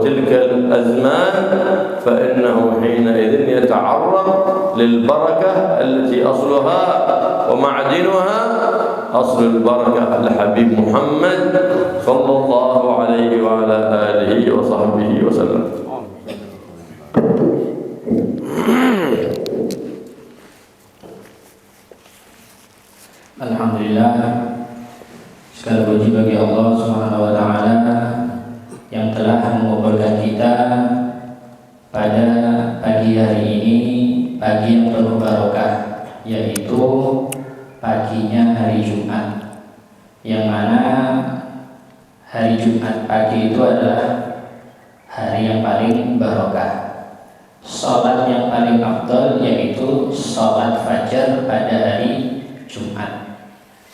وتلك الأزمان فإنه حينئذ يتعرض للبركة التي أصلها ومعدنها أصل البركة الحبيب محمد صلى الله عليه وعلى آله وصحبه وسلم. Alhamdulillah, segala puji bagi Allah Subhanahu wa taala yang telah mengumpulkan kita pada pagi hari ini, pagi yang penuh barokah, yaitu paginya hari Jumat, yang mana hari Jumat pagi itu adalah hari yang paling barokah. Salat yang paling afdal yaitu salat fajar pada hari Jumat.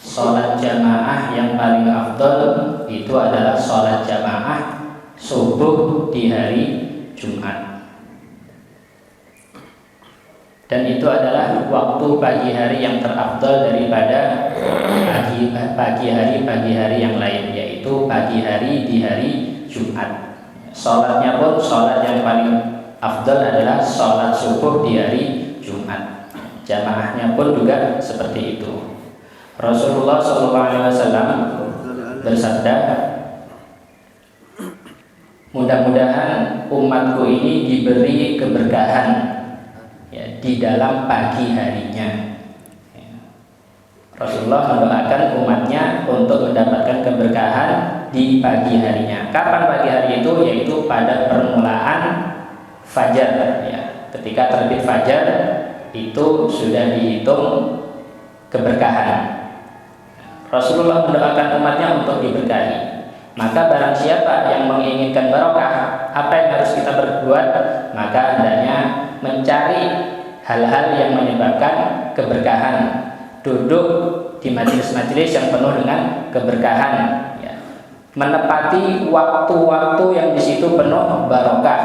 Salat jamaah yang paling afdal itu adalah salat jamaah subuh di hari Jumat. Dan itu adalah waktu pagi hari yang terafdal daripada pagi hari yang lain, yaitu pagi hari di hari Jumat. Salatnya pun salat yang paling afdal adalah salat subuh di hari Jumat. Jamaahnya pun juga seperti itu. Rasulullah SAW bersabda, mudah-mudahan umatku ini diberi keberkahan ya, di dalam pagi harinya. Rasulullah mendoakan umatnya untuk mendapatkan keberkahan di pagi harinya. Kapan pagi hari itu? Yaitu pada permulaan fajar ya. Ketika terbit fajar itu sudah dihitung keberkahan. Rasulullah mendoakan umatnya untuk diberkahi. Maka barang siapa yang menginginkan barokah, apa yang harus kita berbuat? Maka hendaknya mencari hal-hal yang menyebabkan keberkahan. Duduk di majelis-majelis yang penuh dengan keberkahan ya. Menepati waktu-waktu yang di situ penuh barokah.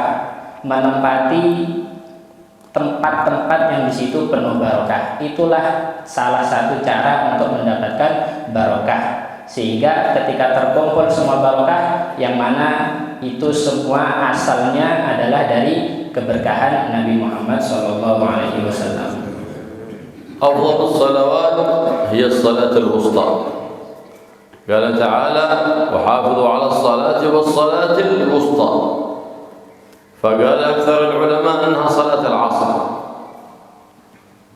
Menempati tempat-tempat yang di situ penuh barokah. Itulah salah satu cara untuk mendapatkan barokah. Sehingga ketika terkumpul semua barokah, yang mana itu semua asalnya adalah dari keberkahan Nabi Muhammad SAW. أفضل الصلوات هي الصلاة الوسطى. قال تعالى: وحافظوا على الصلاة والصلاة الوسطى. فقال أكثر العلماء أنها صلاة العصر،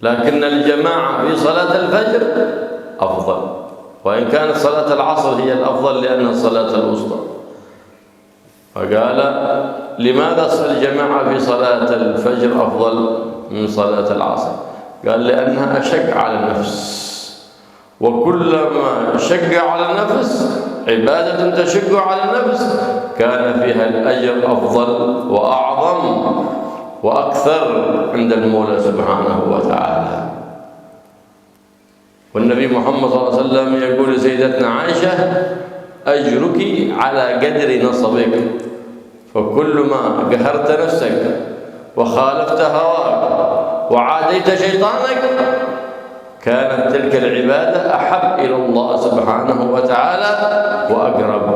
لكن الجماعة في صلاة الفجر أفضل، وإن كانت صلاة العصر هي الأفضل لأنها الصلاة الوسطى. فقال: لماذا الجماعة في صلاة الفجر أفضل من صلاة العصر؟ قال: لأنها أشق على النفس، وكلما شق على النفس عبادة تشق على النفس كان فيها الأجر أفضل وأعظم وأكثر عند المولى سبحانه وتعالى. والنبي محمد صلى الله عليه وسلم يقول لسيدتنا عائشة: أجرك على قدر نصبك، فكل ما قهرت نفسك وخالفت هواك وعاديت شيطانك كانت تلك العبادة أحب إلى الله سبحانه وتعالى وأقرب.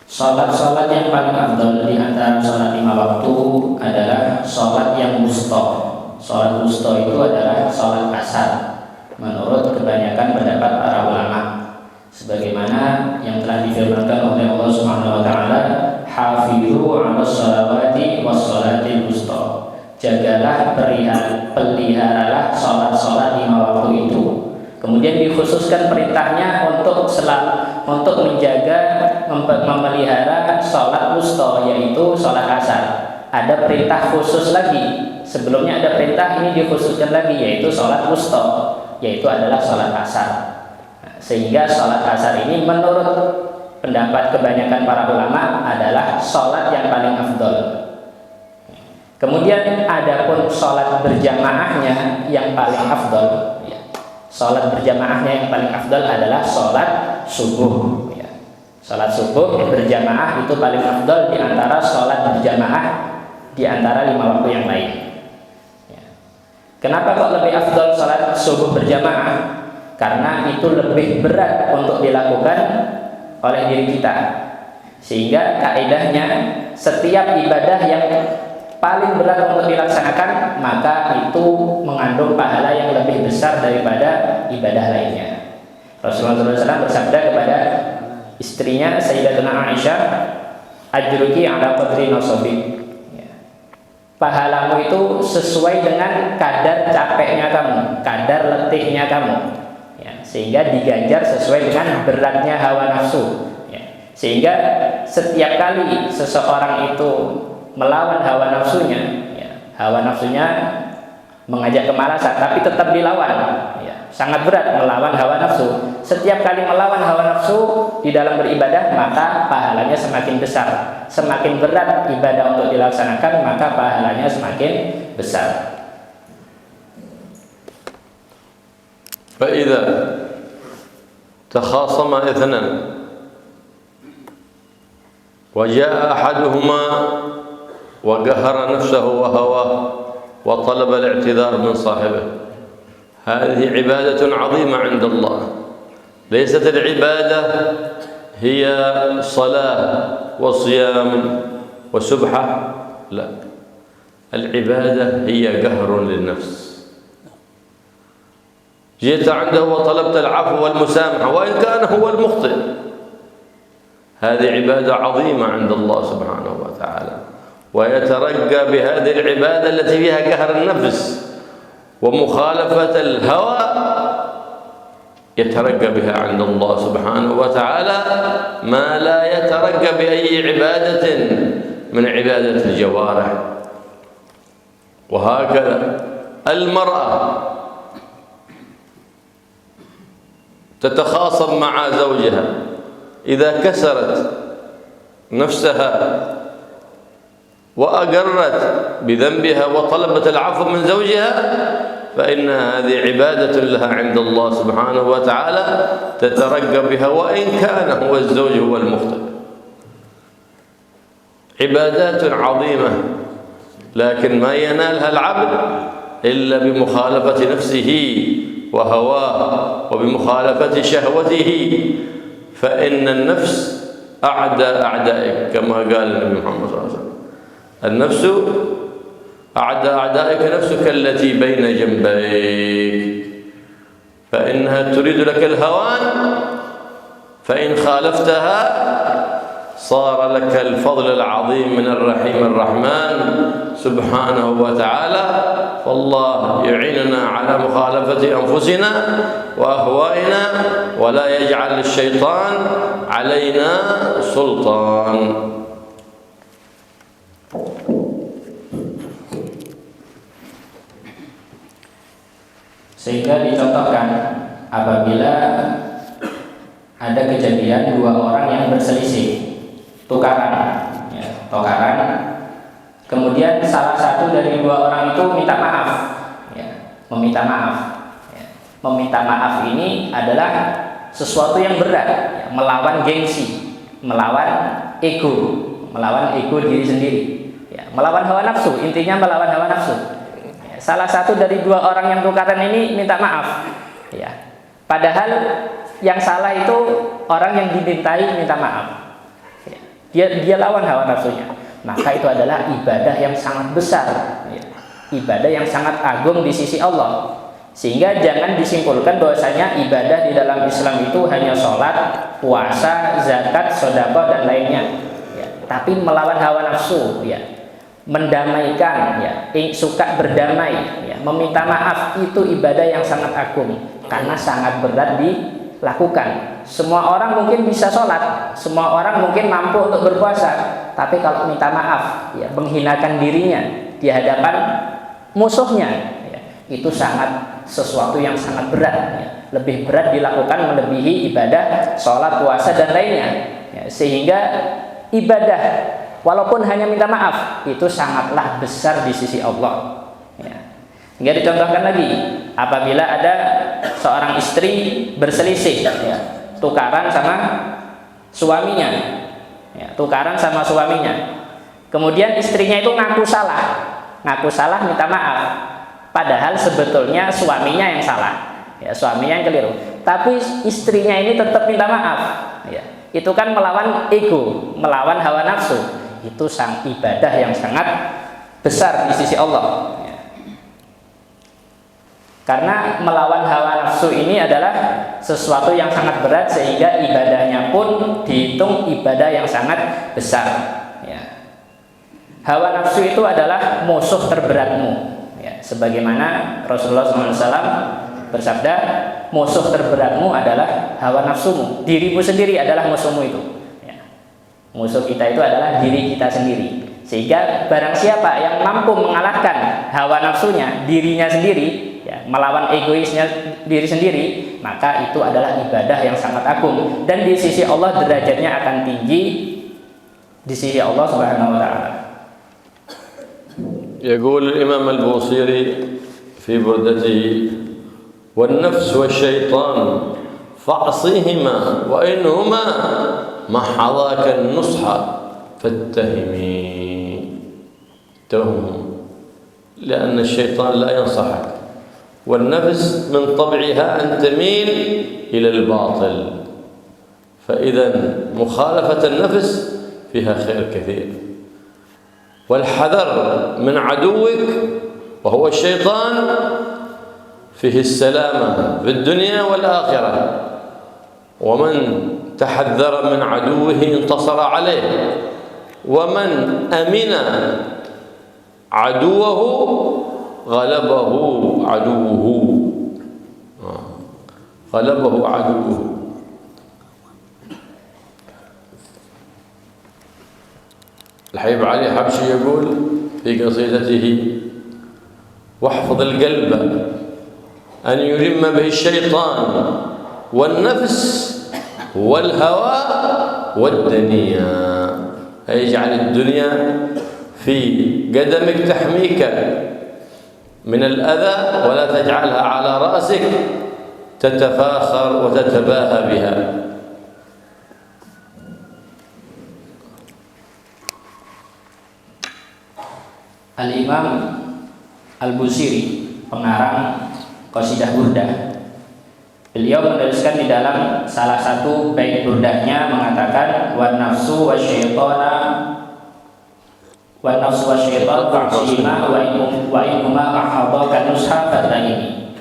Salat-salat yang paling afdal di antara salat 5 waktu adalah salat yang wusta. Salat wusta itu adalah salat asar menurut kebanyakan pendapat para ulama. Sebagaimana yang telah difirmankan oleh Allah Subhanahu wa taala, hafizu 'alas salawati was salatil wusta. Jagalah, peliharalah salat-salat 5 waktu itu. Kemudian dikhususkan perintahnya untuk menjaga, memelihara salat wusta, yaitu salat asar. Ada perintah khusus lagi. Sebelumnya ada perintah, ini dikhususkan lagi, yaitu salat wusta, yaitu adalah salat asar. Sehingga salat asar ini menurut pendapat kebanyakan para ulama adalah salat yang paling afdal. Kemudian adapun salat berjamaahnya yang paling afdal. Salat berjamaahnya yang paling afdal adalah salat subuh. Salat subuh berjamaah itu paling afdal di antara salat berjamaah di antara 5 waktu yang lain. Kenapa kok lebih afdal sholat subuh berjamaah? Karena itu lebih berat untuk dilakukan oleh diri kita. Sehingga kaidahnya setiap ibadah yang paling berat untuk dilaksanakan, maka itu mengandung pahala yang lebih besar daripada ibadah lainnya. Rasulullah SAW bersabda kepada istrinya Sayyidatuna Aisyah, ajruki ala qadri nasabik. Pahalamu itu sesuai dengan kadar capeknya kamu, kadar letihnya kamu, ya, sehingga diganjar sesuai dengan beratnya hawa nafsu, ya. Sehingga setiap kali seseorang itu melawan hawa nafsunya, ya, hawa nafsunya mengajak kemalasan tapi tetap dilawan, ya, sangat berat melawan hawa nafsu. Setiap kali melawan hawa nafsu di dalam beribadah, maka pahalanya semakin besar. Semakin berat ibadah untuk dilaksanakan, maka pahalanya semakin besar. فإذا تخاصم اثنان وجاء أحدهما وقهر نفسه وهواه وطلب الاعتذار من صاحبه، هذه عبادة عظيمة عند الله. ليست العبادة هي صلاة وصيام وسبحة، لا، العبادة هي قهر للنفس. جئت عنده وطلبت العفو والمسامحة وإن كان هو المخطئ، هذه عبادة عظيمة عند الله سبحانه وتعالى، ويترقى بهذه العبادة التي فيها قهر النفس ومخالفة الهوى، يترقى بها عند الله سبحانه وتعالى ما لا يترقى بأي عبادة من عبادة الجوارح. وهكذا المرأة تتخاصم مع زوجها، إذا كسرت نفسها وأقرت بذنبها وطلبت العفو من زوجها، فإن هذه عبادة لها عند الله سبحانه وتعالى تترقى بها وإن كان هو الزوج هو المخطئ. عبادات عظيمة، لكن ما ينالها العبد إلا بمخالفة نفسه وهواه وبمخالفة شهوته، فإن النفس أعدى أعدائك كما قال النبي محمد صلى الله عليه وسلم، النفس أعدى أعدائك نفسك التي بين جنبيك، فإنها تريد لك الهوان، فإن خالفتها صار لك الفضل العظيم من الرحيم الرحمن سبحانه وتعالى. فالله يعيننا على مخالفة أنفسنا وأهوائنا ولا يجعل الشيطان علينا سلطان. Sehingga dicontohkan apabila ada kejadian dua orang yang berselisih, tukaran, ya, tukaran. Kemudian salah satu dari dua orang itu minta maaf, ya, meminta maaf. Ya. Meminta maaf ini adalah sesuatu yang berat, ya, melawan gengsi, melawan ego diri sendiri, ya, melawan hawa nafsu. Intinya melawan hawa nafsu. Salah satu dari dua orang yang tukaran ini minta maaf, ya. Padahal yang salah itu orang yang dimintai minta maaf, ya. Dia lawan hawa nafsunya. Maka itu adalah ibadah yang sangat besar, ya. Ibadah yang sangat agung di sisi Allah. Sehingga jangan disimpulkan bahwasanya ibadah di dalam Islam itu hanya sholat, puasa, zakat, sedekah dan lainnya, ya. Tapi melawan hawa nafsu, ya, mendamaikan, ya, suka berdamai, ya, meminta maaf, itu ibadah yang sangat agung karena sangat berat dilakukan. Semua orang mungkin bisa sholat, semua orang mungkin mampu untuk berpuasa, tapi kalau minta maaf, ya, menghinakan dirinya di hadapan musuhnya, ya, itu sangat sesuatu yang sangat berat, ya. Lebih berat dilakukan melebihi ibadah sholat, puasa dan lainnya, ya. Sehingga ibadah walaupun hanya minta maaf itu sangatlah besar di sisi Allah, ya. Hingga dicontohkan lagi apabila ada seorang istri berselisih, ya, tukaran sama suaminya, ya, tukaran sama suaminya. Kemudian istrinya itu ngaku salah minta maaf. padahal sebetulnya suaminya yang salah, ya, suaminya yang keliru, tapi istrinya ini tetap minta maaf, ya. Itu kan melawan ego, melawan hawa nafsu. Itu ibadah yang sangat besar di sisi Allah, ya. Karena melawan hawa nafsu ini adalah sesuatu yang sangat berat, sehingga ibadahnya pun dihitung ibadah yang sangat besar, ya. Hawa nafsu itu adalah musuh terberatmu, ya. Sebagaimana Rasulullah SAW bersabda, musuh terberatmu adalah hawa nafsumu. Dirimu sendiri adalah musuhmu itu, ya. Musuh kita itu adalah diri kita sendiri. Sehingga barang siapa yang mampu mengalahkan hawa nafsunya, dirinya sendiri, ya, melawan egoisnya diri sendiri, maka itu adalah ibadah yang sangat agung, dan di sisi Allah derajatnya akan tinggi di sisi Allah Subhanahu wa taala. يقول الإمام البوصيري في بردته: والنفس والشيطان فاعصيهما وإنهما ما حظاك النصح فاتهمي لأن الشيطان لا ينصحك، والنفس من طبعها أن تميل إلى الباطل، فإذا مخالفة النفس فيها خير كثير. والحذر من عدوك وهو الشيطان فيه السلامة في الدنيا والآخرة، ومن تحذر من عدوه انتصر عليه، ومن أمن عدوه غلبه عدوه. الحبيب علي حبشي يقول في قصيدته: واحفظ القلب أن يلم به الشيطان والنفس والهوى والدنيا، يجعل الدنيا في قدمك تحميك من الأذى، ولا تجعلها على رأسك تتفاخر وتتباهى بها. Al-Imam Al-Busiri, pengarang Qasidah Burdah, beliau menuliskan di dalam salah satu bait burdahnya mengatakan: wan nafsu wasyaitana fa'shima wa innuma ahadaka nusha fatahimi.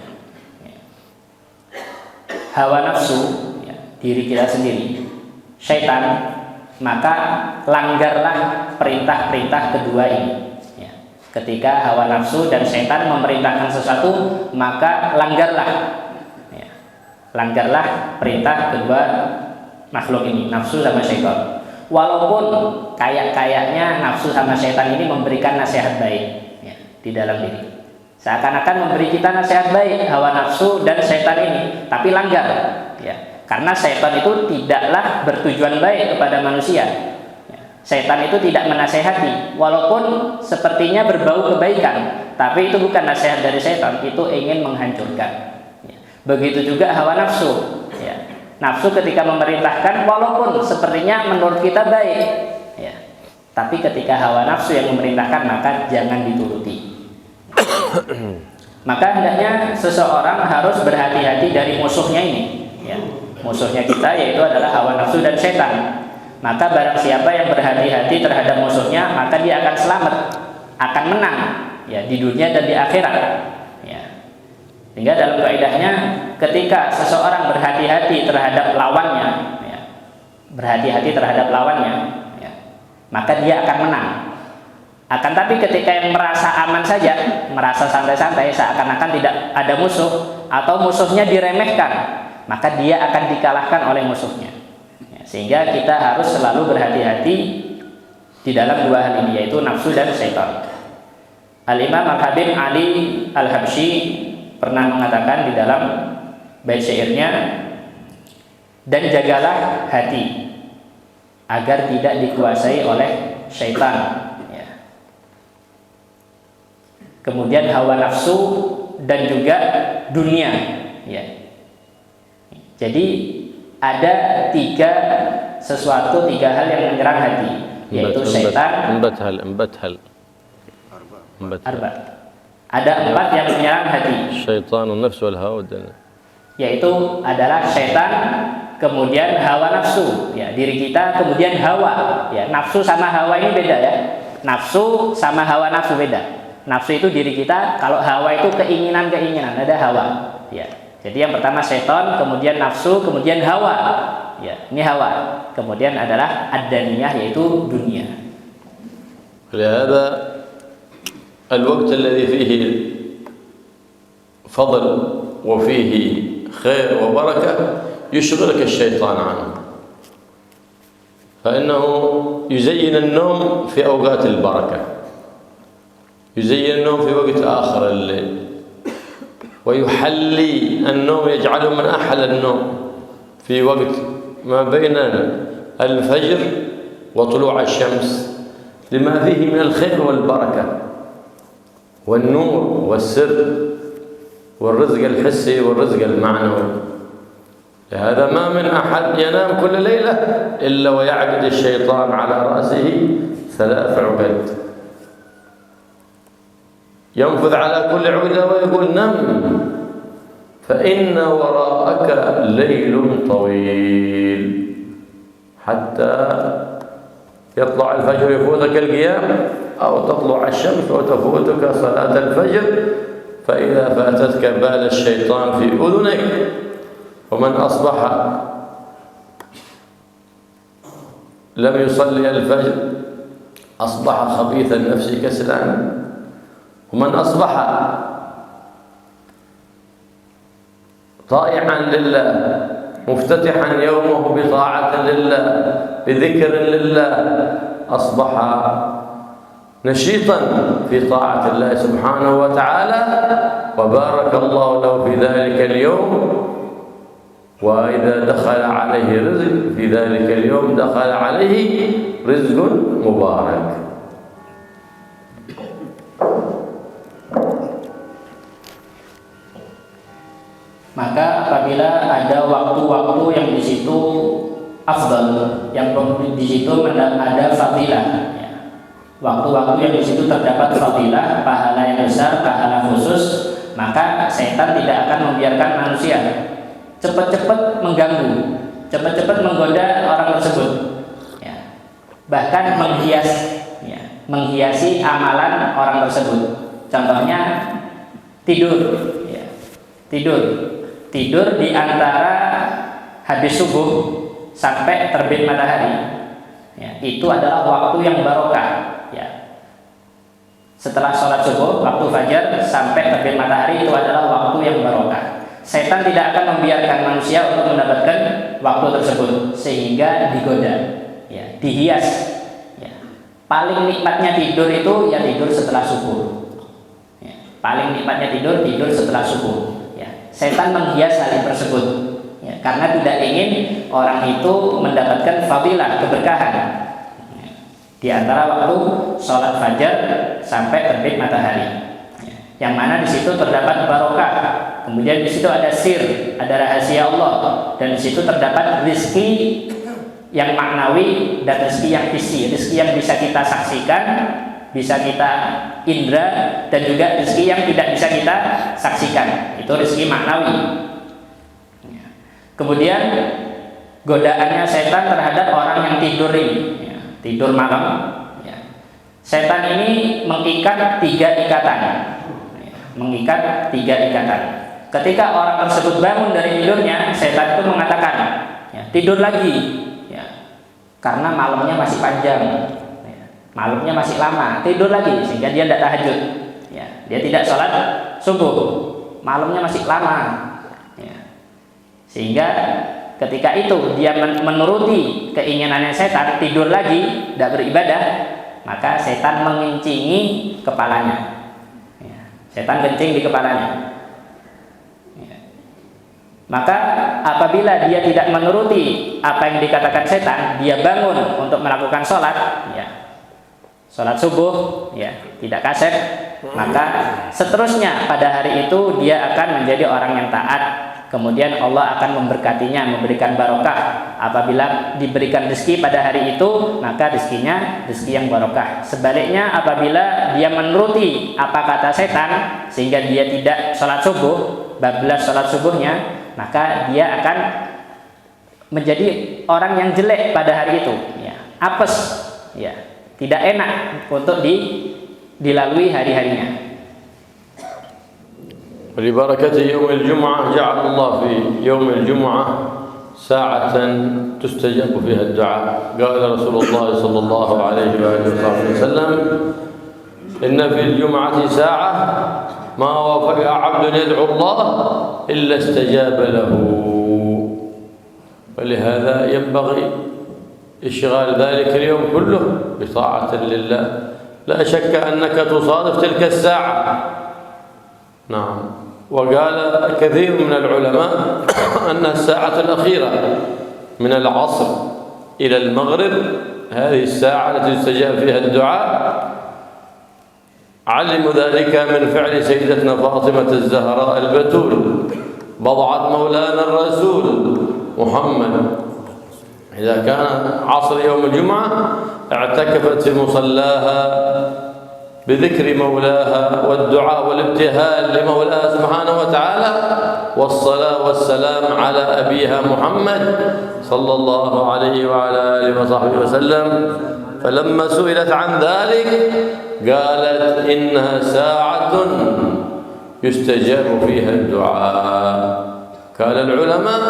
Hawa nafsu, ya, diri kita sendiri, syaitan, maka langgarlah perintah-perintah kedua ini. Ketika hawa nafsu dan syaitan memerintahkan sesuatu, maka langgarlah, ya, langgarlah perintah kedua makhluk ini, nafsu sama syaitan. Walaupun kayak-kayaknya nafsu sama syaitan ini memberikan nasihat baik, ya, di dalam diri, seakan-akan memberi kita nasihat baik hawa nafsu dan syaitan ini, tapi langgar, ya, karena syaitan itu tidaklah bertujuan baik kepada manusia. Setan itu tidak menasehati, walaupun sepertinya berbau kebaikan, tapi itu bukan nasihat dari setan, itu ingin menghancurkan, ya. Begitu juga hawa nafsu, ya. Nafsu ketika memerintahkan, walaupun sepertinya menurut kita baik, ya, tapi ketika hawa nafsu yang memerintahkan, maka jangan dituruti. Maka hendaknya seseorang harus berhati-hati dari musuhnya ini, ya. Musuhnya kita yaitu adalah hawa nafsu dan setan. Maka barang siapa yang berhati-hati terhadap musuhnya, maka dia akan selamat, akan menang, ya, di dunia dan di akhirat, ya. Sehingga dalam kaidahnya, ketika seseorang berhati-hati terhadap lawannya, ya, berhati-hati terhadap lawannya, ya, maka dia akan menang. Akan tapi ketika yang merasa aman saja, merasa santai-santai, seakan-akan tidak ada musuh atau musuhnya diremehkan, maka dia akan dikalahkan oleh musuhnya. Sehingga kita harus selalu berhati-hati di dalam dua hal ini, yaitu nafsu dan syaitan. Al-Imam Al-Habib Ali Al-Habsyi pernah mengatakan di dalam bait syairnya, dan jagalah hati agar tidak dikuasai oleh syaitan, ya. Kemudian hawa nafsu dan juga dunia, ya. Jadi ada tiga hal yang menyerang hati, yaitu syaitan, empat hal. Ada 4 yang menyerang hati. Syaitan, nafs wal hawa, yaitu adalah syaitan, kemudian hawa nafsu, ya, diri kita, kemudian hawa, ya. Nafsu sama hawa ini beda, ya. Nafsu sama hawa nafsu beda. Nafsu itu diri kita, kalau hawa itu keinginan-keinginan, ada hawa, ya. Jadi yang pertama syaitan, kemudian nafsu, kemudian hawa, ya. Ini hawa. Kemudian adalah ad-daniyah, yaitu dunia. لهذا الوقت الذي فيه فضل وفيه خير وبركة يشغلك الشيطان عنه، فإنه يزين النوم في أوقات البركة، يزين النوم في وقت آخر الليل، ويحلي النوم، يجعله من أحلى النوم في وقت ما بين الفجر وطلوع الشمس، لما فيه من الخير والبركة والنور والسر والرزق الحسي والرزق المعنوي. لهذا ما من أحد ينام كل ليلة إلا ويعقد الشيطان على رأسه 3 عقد، ينفذ على كل عقدة ويقول نم، فإن وراءك ليل طويل حتى يطلع الفجر يفوتك القيام، أو تطلع الشمس وتفوتك صلاة الفجر، فإذا فاتتك بال الشيطان في أذنك. ومن أصبح لم يصلي الفجر أصبح خبيث النفس كسلان، ومن أصبح طائعا لله مفتتحا يومه بطاعة لله بذكر لله أصبح نشيطا في طاعة الله سبحانه وتعالى، وبارك الله له في ذلك اليوم. وإذا دخل عليه رزق في ذلك اليوم دخل عليه رزق مبارك. Maka apabila ada waktu-waktu yang di situ afdal, yang di situ ada fadilah, ya. Waktu-waktu yang di situ terdapat fadilah, pahala yang besar, pahala khusus, maka setan tidak akan membiarkan manusia cepat-cepat mengganggu, cepat-cepat menggoda orang tersebut, ya. Bahkan menghiasi amalan orang tersebut. Contohnya tidur, ya. Tidur di antara habis subuh sampai terbit matahari, ya. Itu adalah waktu yang barokah, ya. Setelah sholat subuh, waktu fajar sampai terbit matahari itu adalah waktu yang barokah. Setan tidak akan membiarkan manusia untuk mendapatkan waktu tersebut, sehingga digoda, ya, dihias, ya. Paling nikmatnya tidur itu ya tidur setelah subuh, ya. Paling nikmatnya tidur setelah subuh, ya. Setan menghias hal tersebut, ya, karena tidak ingin orang itu mendapatkan fadilah, keberkahan, ya, di antara waktu sholat fajar sampai terbit matahari, ya. Yang mana di situ terdapat barokah. Kemudian di situ ada sir, ada rahasia Allah, dan di situ terdapat rezeki yang maknawi dan rezeki yang hissi, rezeki yang bisa kita saksikan, bisa kita indra, dan juga rezeki yang tidak bisa kita saksikan. Itu rezeki maknawi. Kemudian godaannya setan terhadap orang yang tidur ini, ya, tidur malam, ya. Setan ini mengikat 3 ikatan, ya, mengikat 3 ikatan. Ketika orang tersebut bangun dari tidurnya, setan itu mengatakan, ya, tidur lagi, ya, karena malamnya masih panjang, ya, malamnya masih lama, tidur lagi sehingga dia tidak tahajud, ya, dia tidak sholat subuh, malamnya masih lama, ya. Sehingga ketika itu dia menuruti keinginannya setan, tidur lagi, tidak beribadah, maka setan mengencingi kepalanya, ya, setan kencing di kepalanya. Maka apabila dia tidak menuruti apa yang dikatakan setan, dia bangun untuk melakukan sholat, ya, sholat subuh, ya, tidak kasep, maka seterusnya pada hari itu dia akan menjadi orang yang taat, kemudian Allah akan memberkatinya, memberikan barokah. Apabila diberikan rezeki pada hari itu, maka rezekinya rezeki yang barokah. Sebaliknya, apabila dia menuruti apa kata setan sehingga dia tidak sholat subuh, bablas sholat subuhnya, maka dia akan menjadi orang yang jelek pada hari itu, ya, apes, ya, tidak enak untuk dilalui hari-harinya. ولبركة يوم الجمعة جعل الله في يوم الجمعة ساعة تستجاب فيها الدعاء. قال رسول الله صلى الله عليه وآله وسلم إن في الجمعة ساعة ما وافق عبد يدعو الله إلا استجاب له. ولهذا ينبغي إشغال ذلك اليوم كله بطاعة لله. لا شك أنك تصادف تلك الساعة. نعم. وقال كثير من العلماء أن الساعة الأخيرة من العصر إلى المغرب هذه الساعة التي يستجاب فيها الدعاء. علموا ذلك من فعل سيدتنا فاطمة الزهراء البتول بضعة مولانا الرسول محمد. إذا كان عصر يوم الجمعة اعتكفت في مصلاها بذكر مولاها والدعاء والابتهال لمولاها سبحانه وتعالى والصلاة والسلام على أبيها محمد صلى الله عليه وعلى آله وصحبه وسلم. فلما سئلت عن ذلك قالت إنها ساعة يستجاب فيها الدعاء. قال العلماء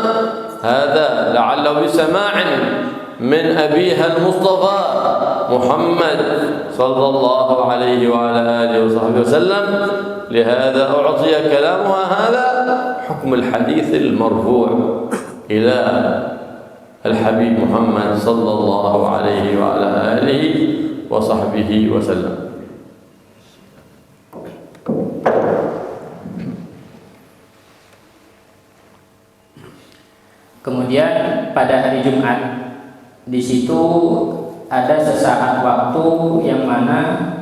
هذا لعله بسماع من أبيها المصطفى محمد صلى الله عليه وعلى آله وصحبه وسلم. لهذا أعطي كلامها هذا حكم الحديث المرفوع إلى الحبيب محمد صلى الله عليه وعلى آله وصحبه وسلم. Kemudian pada hari Jumat, di situ ada sesaat waktu yang mana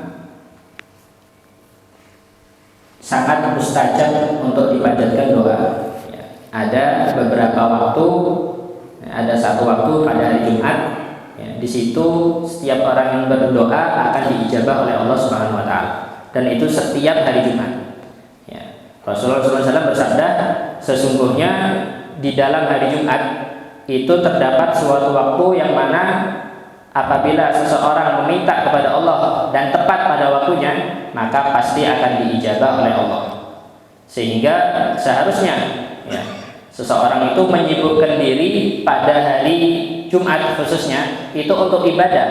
sangat mustajab untuk dipanjatkan doa. Ada beberapa waktu, ada satu waktu pada hari Jumat. Di situ setiap orang yang berdoa akan diijabah oleh Allah Subhanahu Wa Taala, dan itu setiap hari Jumat. Rasulullah SAW bersabda, sesungguhnya di dalam hari Jumat itu terdapat suatu waktu yang mana apabila seseorang meminta kepada Allah dan tepat pada waktunya, maka pasti akan diijabah oleh Allah. Sehingga seharusnya seseorang itu menyibukkan diri pada hari Jumat khususnya itu untuk ibadah,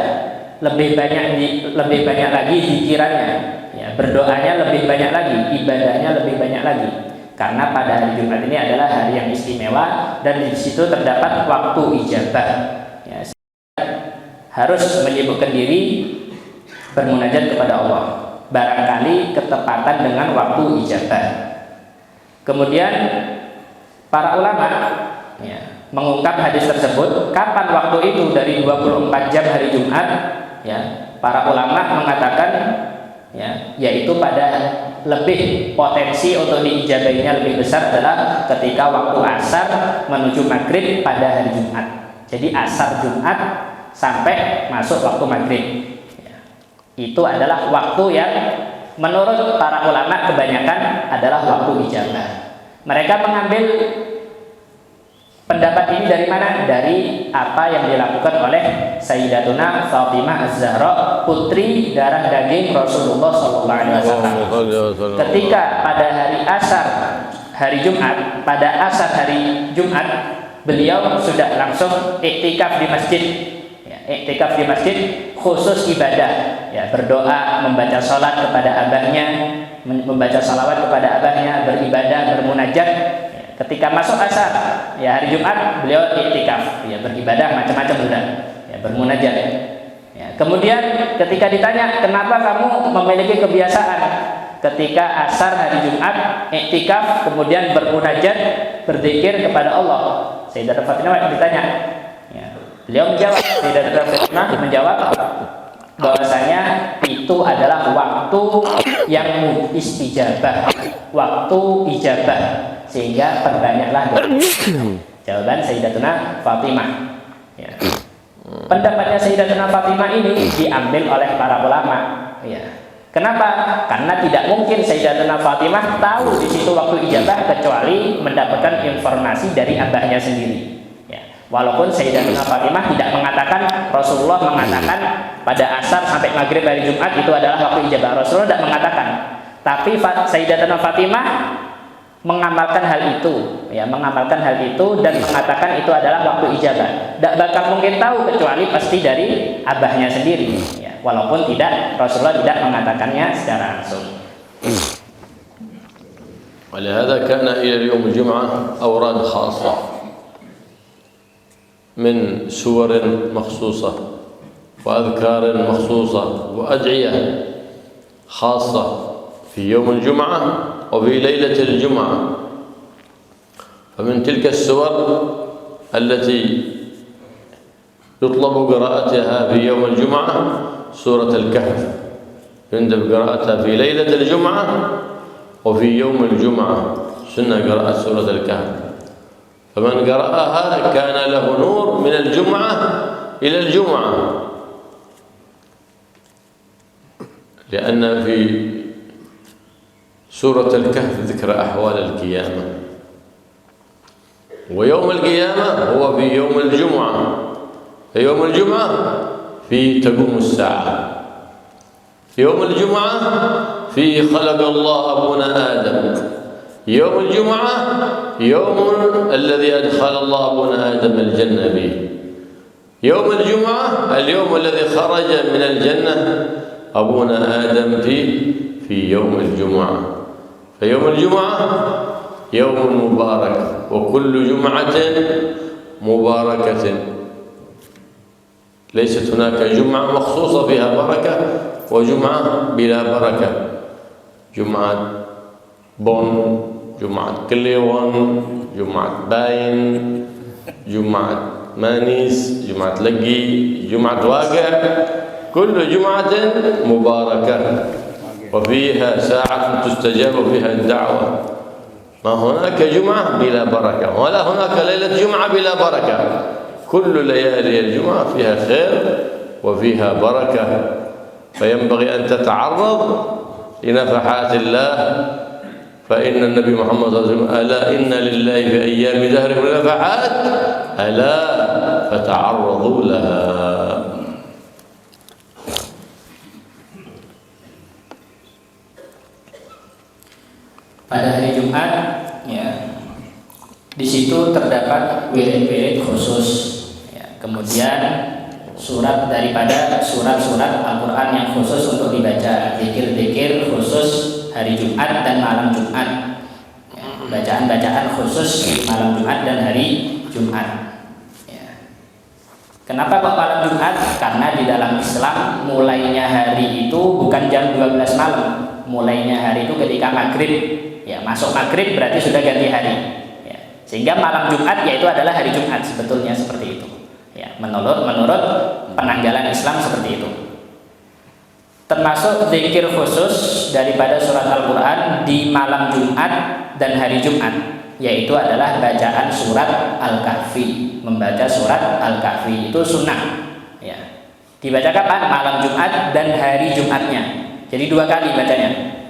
lebih banyak lagi zikirnya, berdoanya lebih banyak lagi, ibadahnya lebih banyak lagi. Karena pada hari Jumat ini adalah hari yang istimewa dan di situ terdapat waktu ijabah. Harus menyibukkan diri bermunajat kepada Allah, barangkali ketepatan dengan waktu ijabah. Kemudian para ulama mengungkap hadis tersebut, kapan waktu itu dari 24 jam hari Jumat, para ulama mengatakan yaitu pada lebih potensi untuk diijabahinya lebih besar adalah ketika waktu asar menuju maghrib pada hari Jumat. Jadi asar Jumat sampai masuk waktu maghrib, itu adalah waktu yang menurut para ulama kebanyakan adalah waktu ijabah. Mereka mengambil pendapat ini dari mana? Dari apa yang dilakukan oleh Sayyidatuna Fatimah Az-Zahra, putri darah daging Rasulullah SAW. Ketika pada hari asar hari Jumat, pada asar hari Jumat, beliau sudah langsung iktikaf di masjid. Iktikaf di masjid khusus ibadah, berdoa, membaca salat kepada abahnya, membaca salawat kepada abahnya, beribadah, bermunajat. Ketika masuk asar hari Jumat, beliau iktikaf, beribadah macam-macam sudah, bermunajat. Kemudian ketika ditanya, kenapa kamu memiliki kebiasaan ketika asar hari Jumat iktikaf kemudian bermunajat, berzikir kepada Allah? Sayyidatuna Fatimah ditanya, beliau menjawab, Sayyidatuna Fatimah menjawab bahwasanya itu adalah waktu yang istijabah, waktu ijabah. sehingga perbanyaklah doa. Jawaban Sayyidatuna Fatimah. Ya. Pendapatnya Sayyidatuna Fatimah ini diambil oleh para ulama. Ya. Kenapa? Karena tidak mungkin Sayyidatuna Fatimah tahu di situ waktu ijabah kecuali mendapatkan informasi dari abahnya sendiri. Ya. Walaupun Sayyidatuna Fatimah tidak mengatakan, Rasulullah mengatakan pada asar sampai maghrib hari Jumat itu adalah waktu ijabah. Rasulullah tidak mengatakan. Tapi Sayyidatuna Fatimah mengamalkan hal itu, ya, mengamalkan hal itu dan mengatakan itu adalah waktu ijabah. Tidak bakal mungkin tahu kecuali pasti dari abahnya sendiri, ya, walaupun Rasulullah tidak mengatakannya secara langsung. ولهذا كان إلى يوم الجمعة أوراد خاصة من سور مخصوصة وأذكار مخصوصة وأدعية خاصة في يوم الجمعة وفي ليلة الجمعة. فمن تلك السور التي يطلب قراءتها في يوم الجمعة سورة الكهف، يندب قراءتها في ليلة الجمعة وفي يوم الجمعة، سنة قراءة سورة الكهف. فمن قرأها كان له نور من الجمعة إلى الجمعة، لأن في سورة الكهف ذكر أحوال القيامة، ويوم القيامة هو في يوم الجمعة. في يوم الجمعة فيه تقوم الساعة، في يوم الجمعة فيه خلق الله أبونا آدم، يوم الجمعة يوم الذي أدخل الله أبونا آدم الجنة به، يوم الجمعة اليوم الذي خرج من الجنة أبونا آدم في يوم الجمعة. فيوم الجمعة يوم مبارك، وكل جمعة مباركة، ليست هناك جمعة مخصوصة فيها بركة وجمعة بلا بركة. جمعة بون، جمعة كليون، جمعة باين، جمعة مانيس، جمعة لقي، جمعة واقع، كل جمعة مباركة وفيها ساعة تستجاب فيها الدعوة. ما هناك جمعة بلا بركة ولا هناك ليلة جمعة بلا بركة. كل ليالي الجمعة فيها خير وفيها بركة، فينبغي أن تتعرض لنفحات الله. فإن النبي محمد صلى الله عليه وسلم ألا إن لله في أيام دهركم نفحات ألا فتعرضوا لها. Pada hari Jumat, ya, di situ terdapat wirid-wirid khusus, ya, kemudian surat daripada surat-surat Al-Quran yang khusus untuk dibaca, zikir-zikir khusus hari Jumat dan malam Jumat, ya, bacaan-bacaan khusus di malam Jumat dan hari Jumat. Ya. Kenapa kok malam Jumat? Karena di dalam Islam mulainya hari itu bukan jam 12 malam, mulainya hari itu ketika maghrib. Ya, masuk maghrib berarti sudah ganti hari, ya. Sehingga malam Jumat yaitu adalah hari Jumat, sebetulnya seperti itu, ya, menurut penanggalan Islam seperti itu. Termasuk zikir khusus daripada surat Al-Quran di malam Jumat dan hari Jumat, yaitu adalah bacaan surat Al-Kahfi. Membaca surat Al-Kahfi itu sunnah, ya. Dibaca kapan? Malam Jumat dan hari Jumatnya, jadi 2 kali bacanya.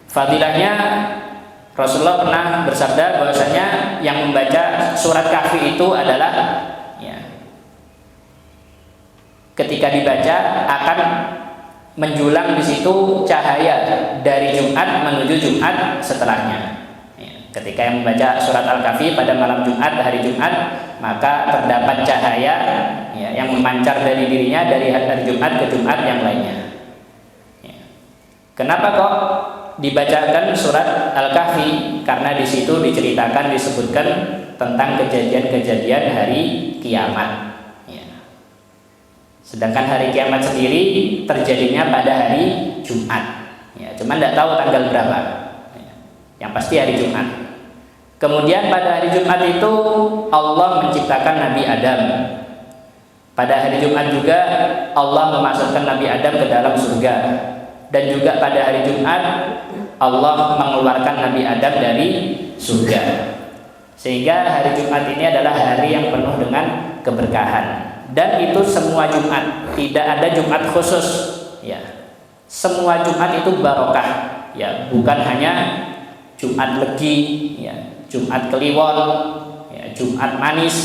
Fadilahnya, Rasulullah pernah bersabda bahwasanya yang membaca surat Kahfi itu adalah, ya, ketika dibaca akan menjulang di situ cahaya dari Jumat menuju Jumat setelahnya. Ya, ketika yang membaca surat Al-Kahfi pada malam Jumat, hari Jumat, maka terdapat cahaya, ya, yang memancar dari dirinya dari hari Jumat ke Jumat yang lainnya. Ya. Kenapa kok dibacakan surat Al-Kahfi? Karena di situ diceritakan, disebutkan tentang kejadian-kejadian hari kiamat, ya. Sedangkan hari kiamat sendiri terjadinya pada hari Jumat, ya. Cuma tidak tahu tanggal berapa, ya. Yang pasti hari Jumat. Kemudian pada hari Jumat itu Allah menciptakan Nabi Adam. Pada hari Jumat juga Allah memasukkan Nabi Adam ke dalam surga. Dan juga pada hari Jumat Allah mengeluarkan Nabi Adam dari surga. Sehingga hari Jumat ini adalah hari yang penuh dengan keberkahan. Dan itu semua Jumat, tidak ada Jumat khusus, ya. Semua Jumat itu barokah, ya, bukan hanya Jumat Legi, ya, Jumat Kliwon, ya, Jumat Manis,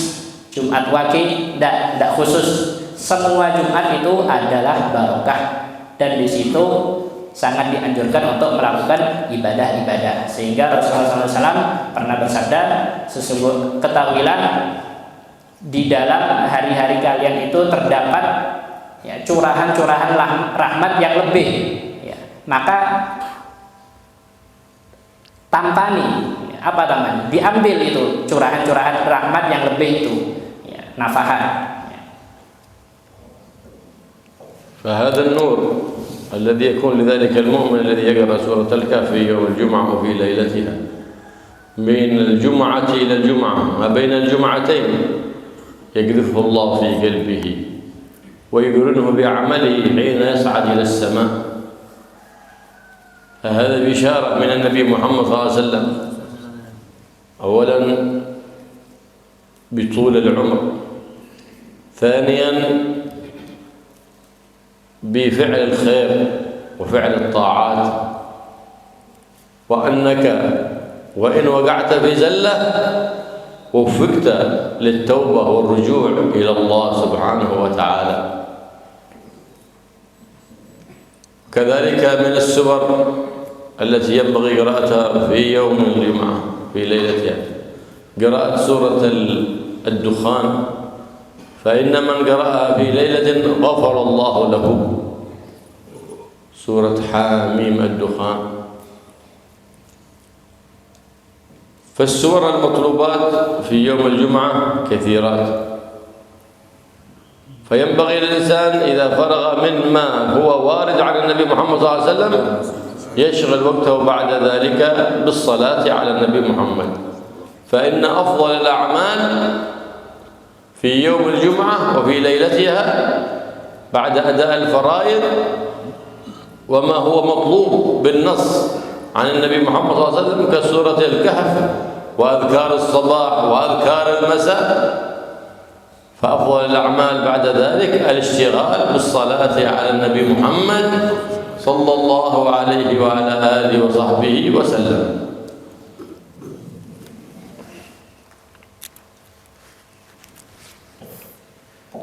Jumat Wage, tidak khusus. Semua Jumat itu adalah barokah, dan di situ sangat dianjurkan untuk melakukan ibadah-ibadah. Sehingga Rasulullah SAW pernah bersabda, ketahuilah di dalam hari-hari kalian itu terdapat, ya, curahan-curahan rahmat yang lebih, ya. Maka tampani, ya, apa tampani? Diambil itu curahan-curahan rahmat yang lebih itu, ya, nafahat. فهذا النور الذي يكون لذلك المؤمن الذي يقرأ سورة الكهف في يوم الجمعة وفي ليلتها بين الجمعة إلى الجمعة ما بين الجمعتين يقذفه الله في قلبه ويقرنه بعمله حين يصعد إلى السماء. فهذا بشارة من النبي محمد صلى الله عليه وسلم، أولا بطول العمر، ثانيا بفعل الخير وفعل الطاعات، وأنك وإن وقعت في زلة وفقت للتوبة والرجوع إلى الله سبحانه وتعالى. كذلك من السور التي ينبغي قراءتها في يوم الجمعة في ليلتها قراءة سورة الدخان، فإن من قرأها في ليلة غفر الله له. سورة حاميم الدخان. فالسور المطلوبات في يوم الجمعة كثيرات، فينبغي للإنسان إذا فرغ مما هو وارد عن النبي محمد صلى الله عليه وسلم يشغل وقته بعد ذلك بالصلاة على النبي محمد، فإن أفضل الأعمال في يوم الجمعة وفي ليلتها بعد أداء الفرائض وما هو مطلوب بالنص عن النبي محمد صلى الله عليه وسلم كسورة الكهف وأذكار الصباح وأذكار المساء، فأفضل الأعمال بعد ذلك الاشتغال بالصلاة على النبي محمد صلى الله عليه وعلى آله وصحبه وسلم.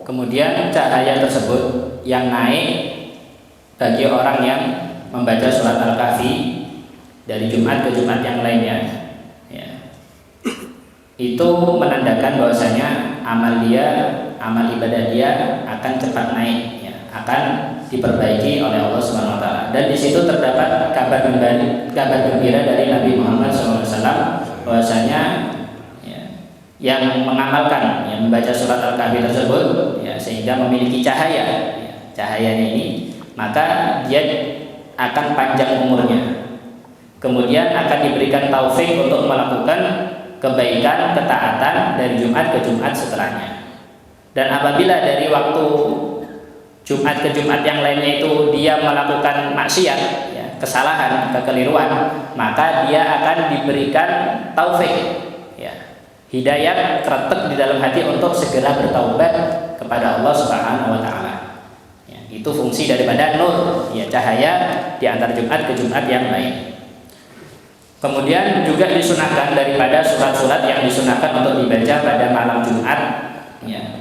Kemudian cahaya tersebut yang naik bagi orang yang membaca surat Al-Kahfi dari Jumat ke Jumat yang lainnya, ya, itu menandakan bahwasanya amal ibadah dia akan cepat naik, ya, akan diperbaiki oleh Allah Subhanahu Wa Taala. Dan di situ terdapat kabar gembira dari Nabi Muhammad SAW bahwasanya, ya, yang mengamalkan, yang membaca surat Al-Kahfi tersebut, ya, sehingga memiliki cahaya, ya, cahayanya ini, maka dia akan panjang umurnya. Kemudian akan diberikan taufik untuk melakukan kebaikan, ketaatan dari Jumat ke Jumat setelahnya. Dan apabila dari waktu Jumat ke Jumat yang lainnya itu dia melakukan maksiat, ya, kesalahan, kekeliruan, maka dia akan diberikan taufik, ya, hidayah kretek di dalam hati untuk segera bertaubat kepada Allah Subhanahu Wa Taala. Ya, itu fungsi daripada nur, ya, cahaya di antara Jumat ke Jumat yang lain. Kemudian juga disunahkan daripada surat-surat yang disunahkan untuk dibaca pada malam Jumat, ya,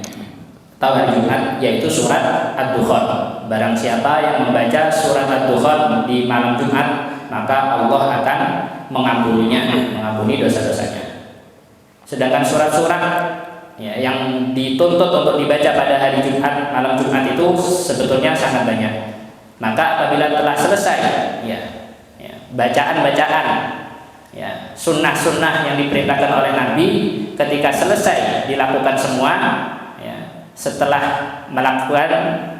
atau hari Jumat, yaitu surat Ad-Dukhan. Barang siapa yang membaca surat Ad-Dukhan di malam Jumat, maka Allah akan mengampuni dosa-dosanya. Sedangkan surat-surat, ya, yang dituntut untuk dibaca pada hari Jumat, malam Jumat itu sebetulnya sangat banyak. Maka apabila telah selesai, ya, bacaan-bacaan, ya, sunnah-sunnah yang diperintahkan oleh Nabi, ketika selesai dilakukan semua, ya, setelah melakukan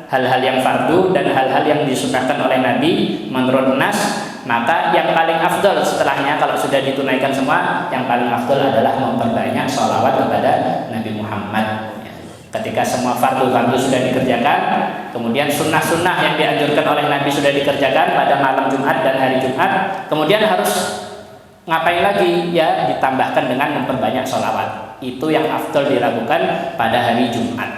hal-hal yang fardu dan hal-hal yang disunnahkan oleh Nabi menurut nas, maka yang paling afdal setelahnya kalau sudah ditunaikan semua, yang paling afdal adalah memperbanyak sholawat kepada Nabi Muhammad, ya. Ketika semua fardu-fardu sudah dikerjakan, kemudian sunnah-sunnah yang dianjurkan oleh Nabi sudah dikerjakan pada malam Jumat dan hari Jumat, kemudian harus ngapain lagi? Ya, ditambahkan dengan memperbanyak sholawat. Itu yang afdal dilakukan pada hari Jumat.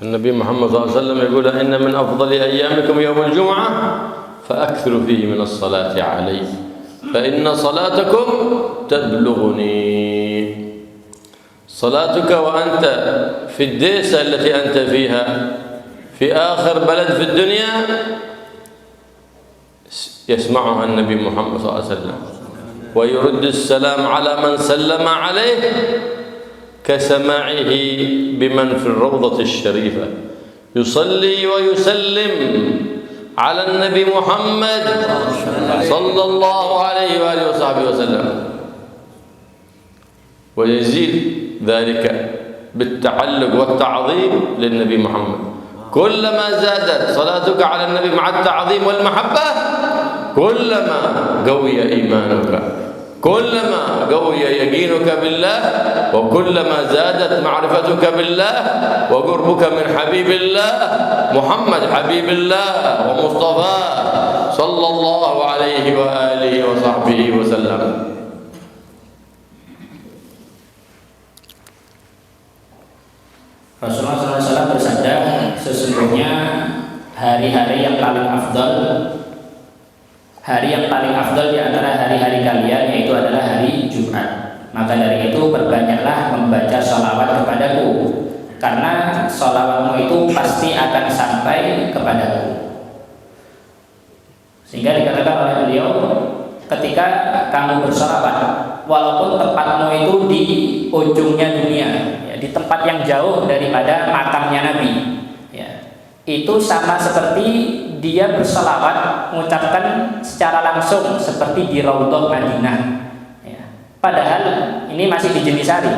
Nabi Muhammad SAW يقول إن من أفضل أيامكم يوم الجمعة فأكثروا فيه من الصلاة عليه فإن صلاتكم تبلغني. صلاتك وأنت في الديسة التي أنت فيها في آخر بلد في الدنيا يسمعها النبي محمد صلى الله عليه وسلم ويرد السلام على من سلم عليه كسماعه بمن في الروضة الشريفة يصلي ويسلم على النبي محمد صلى الله عليه وآله وصحبه وسلم ويزيد ذلك بالتعلق والتعظيم للنبي محمد. كلما زادت صلاتك على النبي مع التعظيم والمحبة كلما قوي إيمانك، كلما قوي يقينك بالله، وكلما زادت معرفتك بالله وقربك من حبيب الله محمد حبيب الله ومصطفاه صلى الله عليه وآله وصحبه وسلم. Rasulullah SAW bersabda, sesungguhnya hari-hari yang paling afdal, hari yang paling afdal di antara hari-hari kalian yaitu adalah hari Jumat. Maka dari itu perbanyaklah membaca sholawat kepadaku, karena sholawatmu itu pasti akan sampai kepadaku. Sehingga dikatakan oleh beliau, ketika kamu bersholawat, walaupun tempatmu itu di ujungnya dunia, di tempat yang jauh daripada makamnya Nabi, ya, itu sama seperti dia berselawat mengucapkan secara langsung seperti di Raudhah Madinah, ya. Padahal ini masih di Jenisari,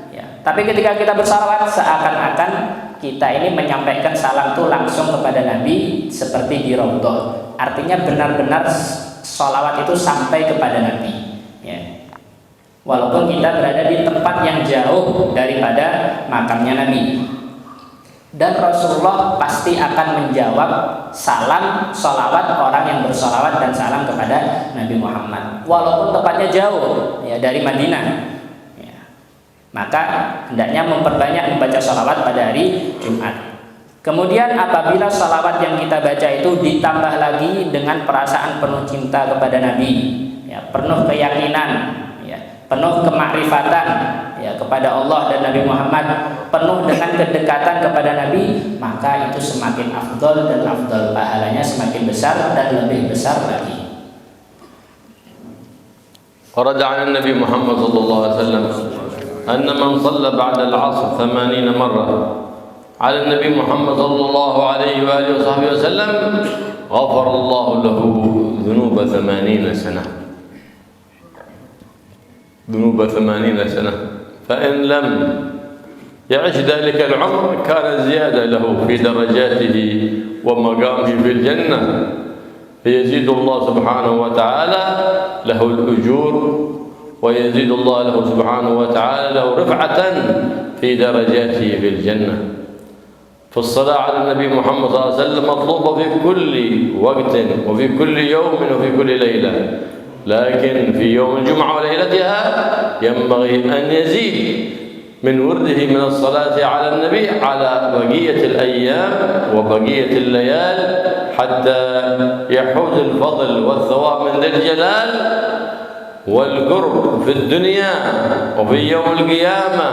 ya. Tapi ketika kita berselawat seakan-akan kita ini menyampaikan salam itu langsung kepada Nabi seperti di Raudhah. Artinya benar-benar selawat itu sampai kepada Nabi, ya. Walaupun kita berada di tempat yang jauh daripada makamnya Nabi. Dan Rasulullah pasti akan menjawab salam sholawat orang yang bersolawat dan salam kepada Nabi Muhammad, walaupun tempatnya jauh, ya, dari Madinah, ya. Maka hendaknya memperbanyak membaca sholawat pada hari Jumat. Kemudian apabila sholawat yang kita baca itu ditambah lagi dengan perasaan penuh cinta kepada Nabi, ya, penuh keyakinan, penuh kemakrifatan, ya, kepada Allah dan Nabi Muhammad, penuh dengan kedekatan kepada Nabi, maka itu semakin afdal dan afdal, pahalanya semakin besar dan lebih besar lagi. ورد عن النبي محمد صلى الله عليه وسلم أن من صلى بعد العصر 80 مرة على النبي محمد صلى الله عليه وآله وصحبه وسلم غفر الله له ذنوب 80 سنة، ذنوب 80 سنة، فإن لم يعش ذلك العمر كان زيادة له في درجاته ومقامه في الجنة، فيزيد الله سبحانه وتعالى له الأجور، ويزيد الله له سبحانه وتعالى له رفعة في درجاته في الجنة. فالصلاة على النبي محمد صلى الله عليه وسلم مطلوبة في كل وقت وفي كل يوم وفي كل ليلة، لكن في يوم الجمعة وليلتها ينبغي أن يزيد من ورده من الصلاة على النبي على بقية الأيام وبقية الليال حتى يحوز الفضل والثواب من ذي الجلال والقرب في الدنيا وفي يوم القيامة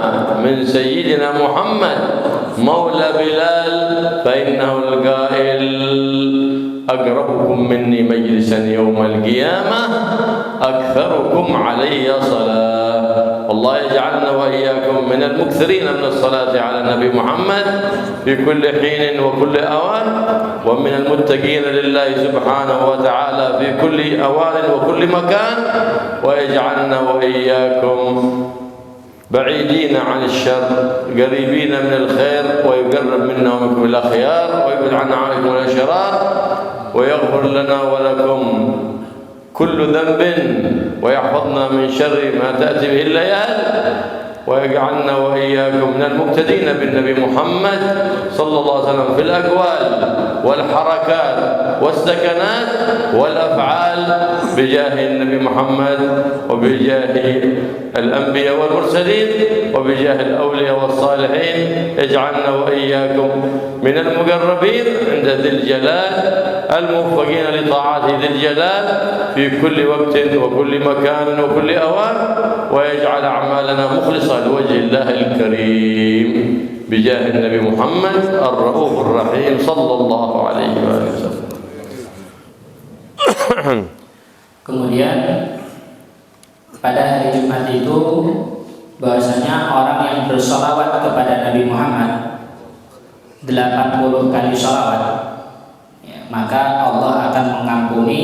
من سيدنا محمد مولى بلال، فإنه القائل أقربكم مني مجلسا يوم القيامة أكثركم علي صلاة. والله يجعلنا وإياكم من المكثرين من الصلاة على النبي محمد في كل حين وكل أوان، ومن المتقين لله سبحانه وتعالى في كل أوان وكل مكان، ويجعلنا وإياكم بعيدين عن الشر قريبين من الخير، ويقرب منا ومنكم الأخيار، ويبعد عنا عنكم الأشرار، ويغفر لنا ولكم كل ذنب، ويحفظنا من شر ما تأتي به الليال، ويجعلنا وإياكم من المقتدين بالنبي محمد صلى الله عليه وسلم في الأقوال والحركات والسكنات والأفعال بجاه النبي محمد وبجاه الأنبياء والمرسلين وبجاه الأولياء والصالحين. اجعلنا وإياكم من المقربين عند ذي الجلال الموفقين لطاعته ذي الجلال في كل وقت وكل مكان وكل أوان، ويجعل أعمالنا مخلصة لوجه الله الكريم بجاه النبي محمد الرؤوف الرحيم صلى الله عليه وسلم. Kemudian pada hari Jumat itu bahwasanya orang yang bersolawat kepada Nabi Muhammad 80 kali sholawat, ya, maka Allah akan mengampuni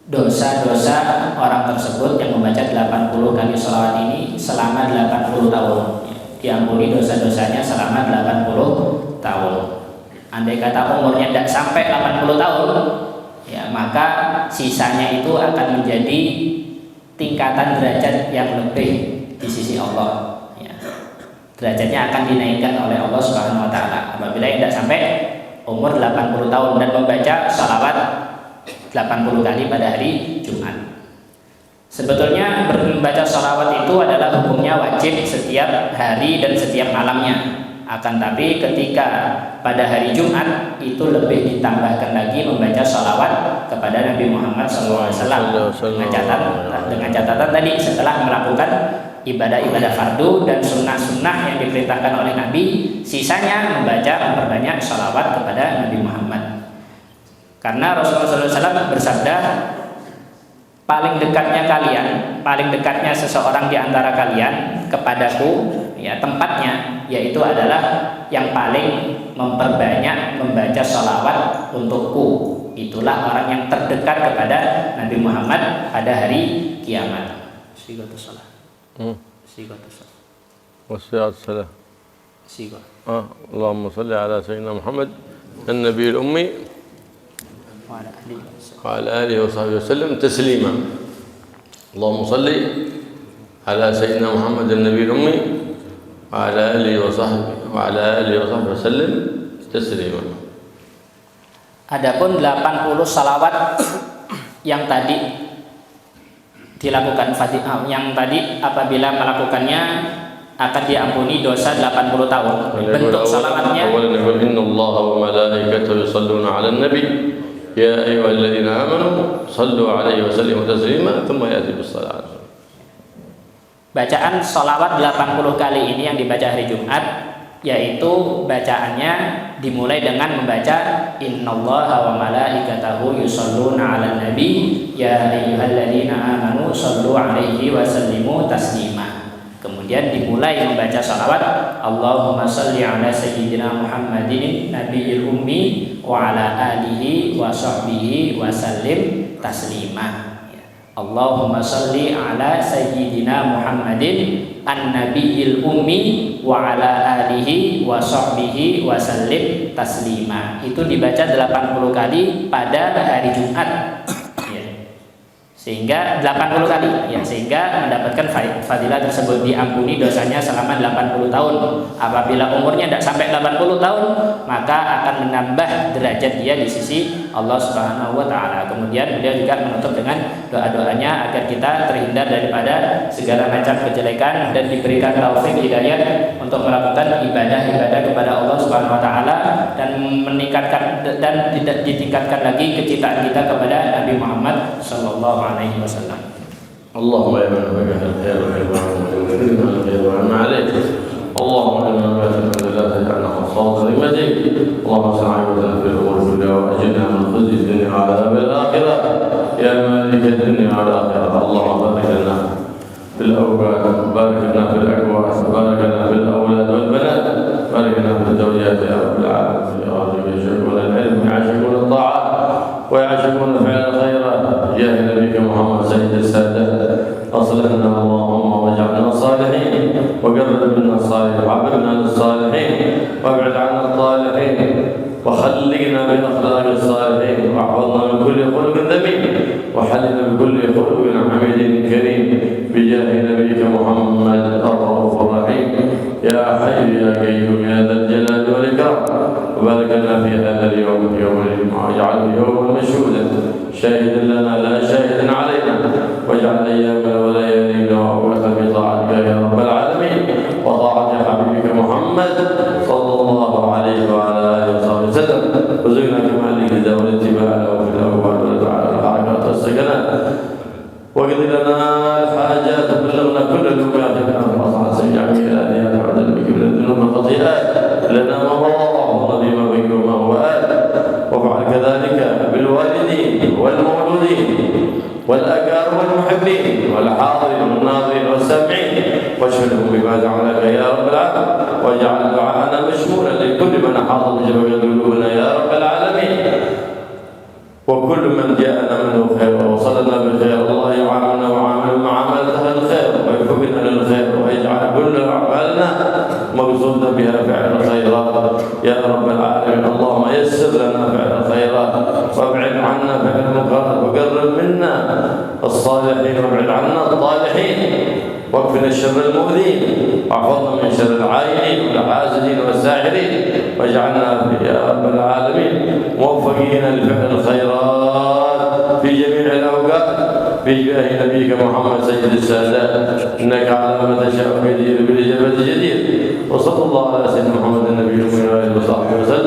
dosa-dosa orang tersebut yang membaca 80 kali sholawat ini selama 80 tahun, ya, diampuni dosa-dosanya selama 80 tahun. Andai kata umurnya tidak sampai 80 tahun, ya, maka sisanya itu akan menjadi tingkatan derajat yang lebih di sisi Allah, ya. Derajatnya akan dinaikkan oleh Allah Subhanahu wa taala apabila tidak sampai umur 80 tahun dan membaca sholawat 80 kali pada hari Jumat. Sebetulnya membaca sholawat itu adalah hukumnya wajib setiap hari dan setiap malamnya. Akan tapi ketika pada hari Jumat itu lebih ditambahkan lagi membaca sholawat kepada Nabi Muhammad SAW dengan catatan tadi setelah melakukan ibadah-ibadah fardu dan sunnah-sunnah yang diperintahkan oleh Nabi, sisanya memperbanyak sholawat kepada Nabi Muhammad. Karena Rasulullah SAW bersabda, paling dekatnya seseorang di antara kalian kepadaku, ya, tempatnya yaitu adalah yang paling memperbanyak membaca sholawat untukku. Itulah orang yang terdekat kepada Nabi Muhammad pada hari kiamat. Sigatus salah. Sigatus salah. Wassalatu salam. Sigat. Allahumma salli ala sayyidina Muhammad an-nabiy al-ummi وعلى آله وصحبه وسلم تسليما. اللهم صل على سيدنا محمد النبي الأمي وعلى آله وصحبه وسلم تسليما. Adapun 80 salawat yang tadi dilakukan yang tadi apabila melakukannya akan diampuni dosa 80 tahun. Bentuk salawatnya innallaha wa malaikatahu yusholluna 'alan nabi ya ayyuhalladzina amanu shallu 'alaihi wa sallimu taslima thumma ya'ti bis-shalah. Bacaan sholawat 80 kali ini yang dibaca hari Jumat, yaitu bacaannya dimulai dengan membaca innallaha wa malaikatahu yusholluna 'alan nabi ya ayyuhalladzina amanu shallu 'alaihi wa sallimu taslima. Kemudian dimulai membaca sholawat Allahumma sholli ala sayyidina Muhammadin nabiyil ummi wa ala alihi wa sahbihi wa sallim taslima. Allahumma sholli ala sayyidina Muhammadin an-nabiyil ummi wa ala alihi wa sahbihi wa sallim taslima. Itu dibaca 80 kali pada hari Jumat. Sehingga 80 kali, ya, sehingga mendapatkan fadilah tersebut, diampuni dosanya selama 80 tahun. Apabila umurnya tidak sampai 80 tahun, maka akan menambah derajat dia di sisi Allah Subhanahu wa taala. Kemudian beliau juga menutup dengan doa-doanya agar kita terhindar daripada segala macam kejelekan dan diberikan taufik hidayah untuk melakukan ibadah-ibadah kepada Allah Subhanahu wa taala dan meningkatkan dan tidak ditingkatkan lagi kecintaan kita kepada Nabi Muhammad sallallahu alaihi wasallam. Allahumma ya man wajha al-khair wa al-khair wa عليك اللهم إنا نسألك لا تجعلنا خصاصا لمجيء اللهم صل على في الأمور كلها وأجرنا من خزي الدنيا وعذاب الآخرة يا مالك الدنيا والآخرة. اللهم بارك لنا في الأوقات، بارك لنا في الأكوان، بارك لنا في الأولاد والبنات، بارك لنا في الزوجات يا رب العالمين. يا رب يشركون العلم ويعشقون الطاعات ويعشقون فعل الخيرات. جاه نبيك محمد سيد السادات أصلحنا اللهم واجعلنا صالحين وقرب منا الصالحين وعبدنا للصالحين وابعد عنا الطالحين وخلقنا بأخلاق الصالحين، واحفظنا من كل خلق ذميم، وحلنا بكل خلق حميد كريم، بجاه نبيك محمد الرؤوف الرحيم. يا حي يا قيوم يا ذا الجلال والإكرام، وبارك لنا في هذا اليوم، يوم الجمعة، واجعله يوما مشهودا شاهدا لنا لا شاهدا علينا، واجعل أيامنا وليالينا وأوقاتنا بطاعتك يا رب العالمين، وطاعة حبيبك محمد صلى الله عليه وعلى آله وصحبه وسلم، وزدنا كمال الجزاء والاتباع له في الأول والدعاء الحركات والسكنات، واقض لنا الحاجات، وبلغنا كل الأمات من المصلحة سيئة الآليات، وعدل بك من الذنوب والخطيئات، لنا ما مضى بما بك وما هو آت، وافعل كذلك بالوالدين والمولودين والأقارب والمحبين والحاضرين والناظرين والسامعين، واشملهم بما جعلك يا رب العالمين، واجعل دعاءنا مشمولا لكل من أحاط بجبل قلوبنا يا رب العالمين، وكل من جاءنا منه خير ووصلنا بالخير. الله يعاملنا وعامل معاملة أهل الخير، ويوفقنا للخير، ويجعل كل أعمالنا مقصودا بها فعل الخيرات يا رب العالمين. اللهم يسر لنا فعل الخيرات، وابعد عنا فعل المنكرات، وقرب منا الصالحين، وابعد عنا الطالحين، واكفنا الشر المؤذين، واحفظنا من شر العائلين والحاسدين والساحرين، واجعلنا يا رب العالمين موفقين لفعل الخيرات في جميع الأوقات، في جاه نبيك محمد سيد السادات، إنك على ما تشاء قدير بالإجابة جدير. وصلى الله على سيدنا محمد النبي وآله وصحبه وسلم.